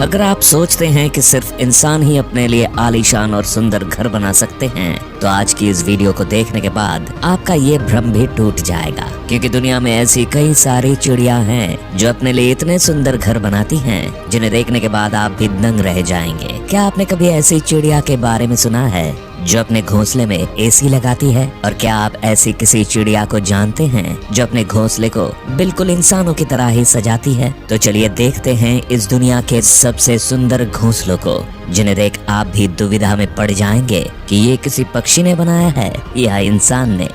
अगर आप सोचते हैं कि सिर्फ इंसान ही अपने लिए आलीशान और सुंदर घर बना सकते हैं, तो आज की इस वीडियो को देखने के बाद आपका ये भ्रम भी टूट जाएगा, क्योंकि दुनिया में ऐसी कई सारी चिड़िया हैं जो अपने लिए इतने सुंदर घर बनाती हैं जिन्हें देखने के बाद आप भी दंग रह जाएंगे। क्या आपने कभी ऐसी चिड़िया के बारे में सुना है जो अपने घोंसले में एसी लगाती है? और क्या आप ऐसी किसी चिड़िया को जानते हैं जो अपने घोंसले को बिल्कुल इंसानों की तरह ही सजाती है? तो चलिए देखते हैं इस दुनिया के सबसे सुंदर घोंसलों को, जिन्हें देख आप भी दुविधा में पड़ जाएंगे कि ये किसी पक्षी ने बनाया है या इंसान ने।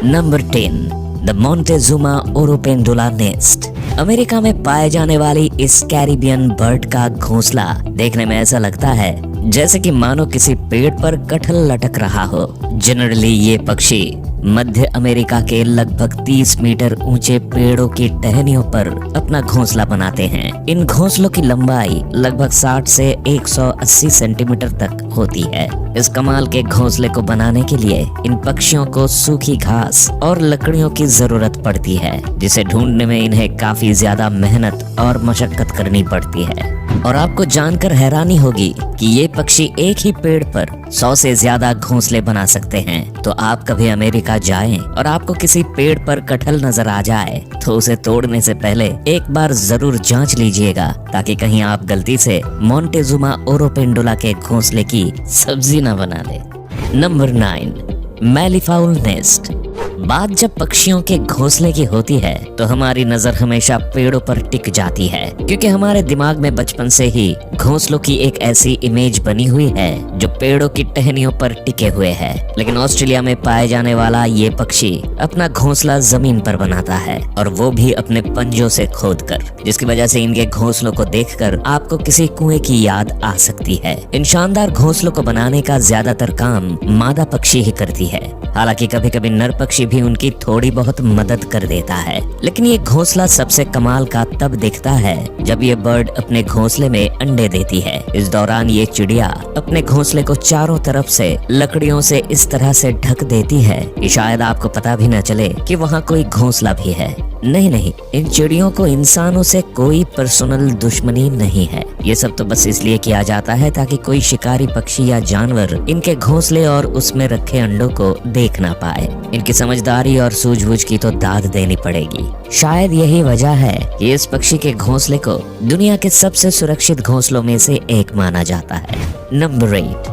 Number 10, the Montezuma oropendola nest. America में पाए जाने वाली इस कैरिबियन बर्ड का घोंसला देखने में ऐसा लगता है जैसे कि मानो किसी पेड़ पर कटहल लटक रहा हो। जनरली ये पक्षी मध्य अमेरिका के लगभग 30 मीटर ऊंचे पेड़ों की टहनियों पर अपना घोंसला बनाते हैं। इन घोंसलों की लंबाई लगभग 60 से 180 सेंटीमीटर तक होती है। इस कमाल के घोंसले को बनाने के लिए इन पक्षियों को सूखी घास और लकड़ियों की जरूरत पड़ती है, जिसे ढूंढने में इन्हें काफी ज्यादा मेहनत और मशक्कत करनी पड़ती है। और आपको जानकर हैरानी होगी कि ये पक्षी एक ही पेड़ पर 100 से ज्यादा घोंसले बना सकते हैं। तो आप कभी अमेरिका जाएं और आपको किसी पेड़ पर कटहल नजर आ जाए तो उसे तोड़ने से पहले एक बार जरूर जांच लीजिएगा, ताकि कहीं आप गलती से मोंटेजुमा ओरोपेंडुला के घोंसले की सब्जी न बना ले। Number 9, malleefowl nest. बात जब पक्षियों के घोंसले की होती है तो हमारी नजर हमेशा पेड़ों पर टिक जाती है, क्योंकि हमारे दिमाग में बचपन से ही घोंसलों की एक ऐसी इमेज बनी हुई है जो पेड़ों की टहनियों पर टिके हुए है। लेकिन ऑस्ट्रेलिया में पाए जाने वाला ये पक्षी अपना घोंसला जमीन पर बनाता है, और वो भी अपने पंजों से खोदकर, जिसकी वजह से इनके घोंसलों को देखकर आपको किसी कुएं की याद आ सकती है। इन शानदार घोंसलों को बनाने का ज्यादातर काम मादा पक्षी ही करती है। हालांकि कभी कभी नर पक्षी भी उनकी थोड़ी बहुत मदद कर देता है। लेकिन ये घोंसला सबसे कमाल का तब दिखता है जब ये बर्ड अपने घोंसले में अंडे देती है। इस दौरान ये चिड़िया अपने घोंसले को चारों तरफ से लकड़ियों से इस तरह से ढक देती है कि शायद आपको पता भी न चले कि वहाँ कोई घोंसला भी है। नहीं, इन चिड़ियों को इंसानों से कोई पर्सनल दुश्मनी नहीं है। ये सब तो बस इसलिए किया जाता है ताकि कोई शिकारी पक्षी या जानवर इनके घोंसले और उसमें रखे अंडों को देख ना पाए। इनकी समझदारी और सूझबूझ की तो दाद देनी पड़ेगी। शायद यही वजह है कि इस पक्षी के घोंसले को दुनिया के सबसे सुरक्षित घोंसलों में से एक माना जाता है। Number 8,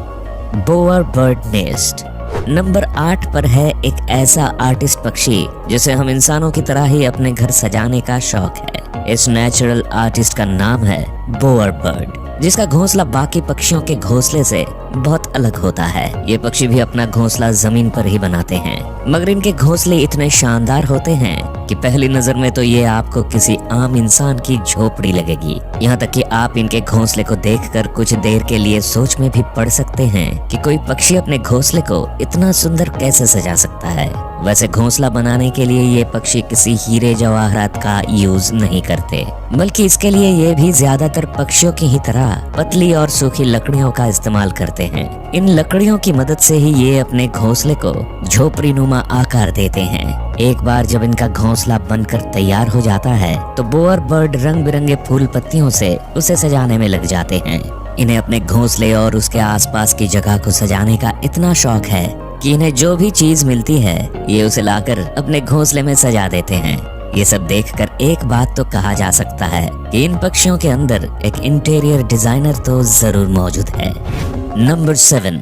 bower bird nest. Number 8 पर है एक ऐसा आर्टिस्ट पक्षी जिसे हम इंसानों की तरह ही अपने घर सजाने का शौक है। इस नेचुरल आर्टिस्ट का नाम है बोअर बर्ड, जिसका घोंसला बाकी पक्षियों के घोंसले से बहुत अलग होता है। ये पक्षी भी अपना घोंसला जमीन पर ही बनाते हैं, मगर इनके घोंसले इतने शानदार होते हैं कि पहली नजर में तो ये आपको किसी आम इंसान की झोपड़ी लगेगी। यहाँ तक कि आप इनके घोंसले को देखकर कुछ देर के लिए सोच में भी पड़ सकते हैं कि कोई पक्षी अपने घोंसले को इतना सुंदर कैसे सजा सकता है। वैसे घोंसला बनाने के लिए ये पक्षी किसी हीरे जवाहरात का यूज नहीं करते, बल्कि इसके लिए ये भी ज्यादातर पक्षियों की ही तरह पतली और सूखी लकड़ियों का इस्तेमाल करते हैं। इन लकड़ियों की मदद से ही ये अपने घोंसले को झोपड़ी नुमा आकार देते हैं। एक बार जब इनका घोंसला बनकर तैयार हो जाता है तो बोअर बर्ड रंग बिरंगे फूल पत्तियों से उसे सजाने में लग जाते हैं। इन्हें अपने घोंसले और उसके आसपास की जगह को सजाने का इतना शौक है कि इन्हें जो भी चीज मिलती है ये उसे लाकर अपने घोंसले में सजा देते हैं। ये सब देखकर एक बात तो कहा जा सकता है कि इन पक्षियों के अंदर एक इंटीरियर डिजाइनर तो जरूर मौजूद है। Number 7,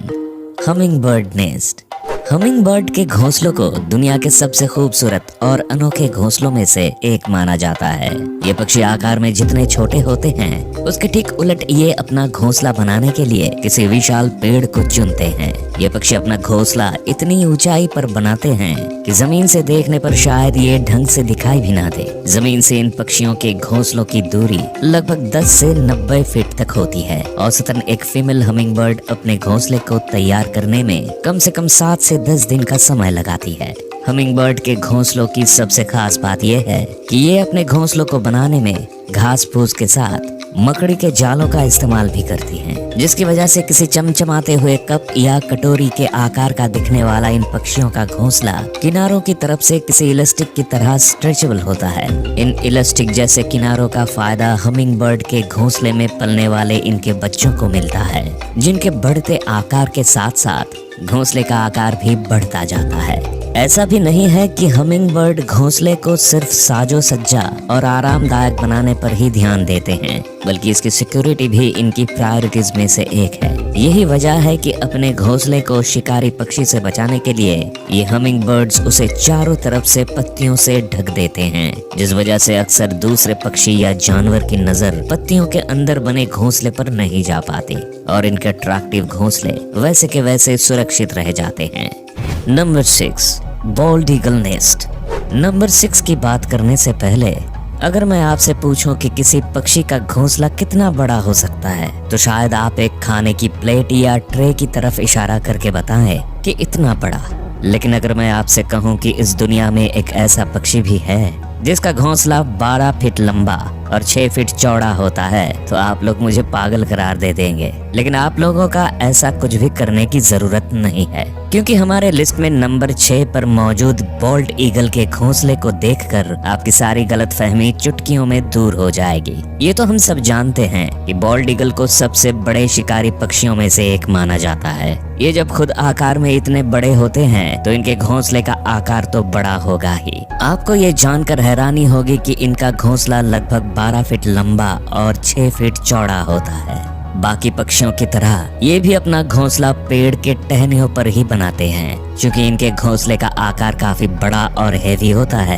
humming bird nest. Humming bird के घोंसलों को दुनिया के सबसे खूबसूरत और अनोखे घोंसलों में से एक माना जाता है। ये पक्षी आकार में जितने छोटे होते हैं उसके ठीक उलट ये अपना घोंसला बनाने के लिए किसी विशाल पेड़ को चुनते हैं। ये पक्षी अपना घोंसला इतनी ऊंचाई पर बनाते हैं कि जमीन से देखने पर शायद ये ढंग से दिखाई भी ना दे। जमीन से इन पक्षियों के घोंसलों की दूरी लगभग 10 से 90 फीट तक होती है। औसतन एक फीमेल हमिंग बर्ड अपने घोंसले को तैयार करने में कम से कम 7 से 10 दिन का समय लगाती है। हमिंगबर्ड के घोंसलों की सबसे खास बात यह है कि ये अपने घोंसलों को बनाने में घास फूस के साथ मकड़ी के जालों का इस्तेमाल भी करती हैं, जिसकी वजह से किसी चमचमाते हुए कप या कटोरी के आकार का दिखने वाला इन पक्षियों का घोंसला किनारों की तरफ से किसी इलास्टिक की तरह स्ट्रेचेबल होता है। इन इलास्टिक जैसे किनारों का फायदा हमिंगबर्ड के घोंसले में पलने वाले इनके बच्चों को मिलता है, जिनके बढ़ते आकार के साथ साथ घोंसले का आकार भी बढ़ता जाता है। ऐसा भी नहीं है कि हमिंगबर्ड घोंसले को सिर्फ साजो सज्जा और आरामदायक बनाने पर ही ध्यान देते हैं, बल्कि इसकी सिक्योरिटी भी इनकी प्रायोरिटीज में से एक है। यही वजह है कि अपने घोंसले को शिकारी पक्षी से बचाने के लिए ये हमिंगबर्ड्स उसे चारों तरफ से पत्तियों से ढक देते हैं, जिस वजह से अक्सर दूसरे पक्षी या जानवर की नजर पत्तियों के अंदर बने घोंसले पर नहीं जा पाती और इनके अट्रैक्टिव घोंसले वैसे के वैसे सुरक्षित रह जाते हैं। Number 6, bold eagle nest. Number 6 की बात करने से पहले अगर मैं आपसे पूछूं कि किसी पक्षी का घोंसला कितना बड़ा हो सकता है, तो शायद आप एक खाने की प्लेट या ट्रे की तरफ इशारा करके बताएं कि इतना बड़ा। लेकिन अगर मैं आपसे कहूं कि इस दुनिया में एक ऐसा पक्षी भी है जिसका घोंसला 12 फीट लंबा और 6 फीट चौड़ा होता है, तो आप लोग मुझे पागल करार दे देंगे। लेकिन आप लोगों का ऐसा कुछ भी करने की जरूरत नहीं है, क्योंकि हमारे लिस्ट में नंबर 6 पर मौजूद बॉल्ड ईगल के घोंसले को देखकर आपकी सारी गलतफहमी चुटकियों में दूर हो जाएगी। ये तो हम सब जानते हैं कि बॉल्ड ईगल को सबसे बड़े शिकारी पक्षियों में से एक माना जाता है। ये जब खुद आकार में इतने बड़े होते हैं तो इनके घोंसले का आकार तो बड़ा होगा ही। आपको ये जानकर हैरानी होगी कि इनका घोंसला लगभग 12 फीट लंबा और 6 फीट चौड़ा होता है। बाकी पक्षियों की तरह ये भी अपना घोंसला पेड़ के टहनियों पर ही बनाते हैं। क्योंकि इनके घोंसले का आकार काफी बड़ा और हैवी होता है,